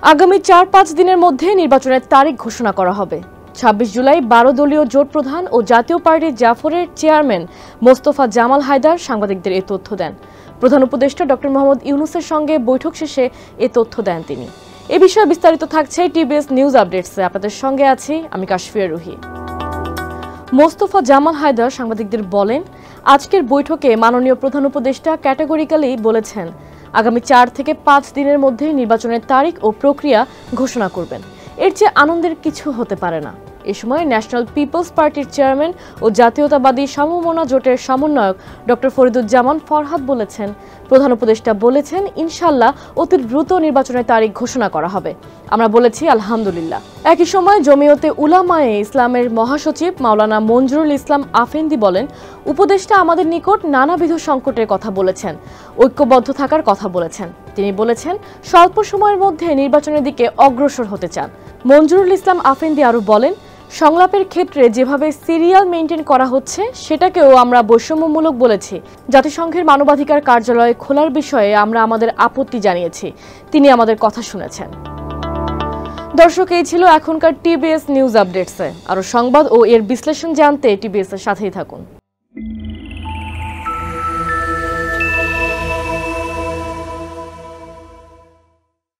আগামী ৪-৫ দিনের মধ্যে নির্বাচনের তারিখ ঘোষণা করা হবে। ২৬ জুলাই ১২ দলীয় জোট প্রধান ও জাতীয় পার্টির জাফরের চেয়ারম্যান মোস্তফা জামাল হায়দার সাংবাদিকদের এ তথ্য দেন। প্রধান উপদেষ্টা ড. মোহাম্মদ ইউনূসের সঙ্গে বৈঠক শেষে এ তথ্য দেন তিনি। এ বিষয়ে বিস্তারিত থাকছে টিবিএস নিউজ আপডেটসে। আপনাদের সঙ্গে আছি আমি কাশফিয়া রুহি। মোস্তফা জামাল হায়দার সাংবাদিকদের বলেন, আজকের বৈঠকে মাননীয় প্রধান উপদেষ্টা ক্যাটাগরিক্যালি বলেছেন আগামী ৪ থেকে ৫ দিনের মধ্যে নির্বাচনের তারিখ ও প্রক্রিয়া ঘোষণা করবেন। এর চেয়ে আনন্দের কিছু হতে পারে না। এ সময় ন্যাশনাল পিপলস পার্টির চেয়ারম্যান ও জাতীয়তাবাদী সমমনা জোটের সমন্বয়ক ড. ফরিদুজ্জামান ফরহাদ বলেছেন, প্রধান উপদেষ্টা বলেছেন ইনশাআল্লাহ অতি দ্রুত নির্বাচনের তারিখ ঘোষণা করা হবে। আমরা বলেছি আলহামদুলিল্লাহ। একই সময় জমিয়তে উলামায়ে ইসলামের মহাসচিব মাওলানা মঞ্জুরুল ইসলাম আফেন্দি বলেন, উপদেষ্টা আমাদের নিকট নানাবিধ সংকটের কথা বলেছেন, ঐক্যবদ্ধ থাকার কথা বলেছেন। তিনি বলেছেন স্বল্প সময়ের মধ্যে নির্বাচনের দিকে অগ্রসর হতে চান। মঞ্জুরুল ইসলাম আফেন্দি আরও বলেন, সংলাপের ক্ষেত্রে যেভাবে সিরিয়াল মেইনটেইন করা হচ্ছে সেটাকেও আমরা বৈষম্যমূলক বলেছি। জাতিসংঘের মানবাধিকার কার্যালয় খোলার বিষয়ে আমরা আমাদের আপত্তি জানিয়েছি। তিনি আমাদের কথা শুনেছেন। দর্শক, এই ছিল এখনকার টিবিএস নিউজ আপডেটসে। আরও সংবাদ ও এর বিশ্লেষণ জানতে টিবিএস এর সাথেই থাকুন।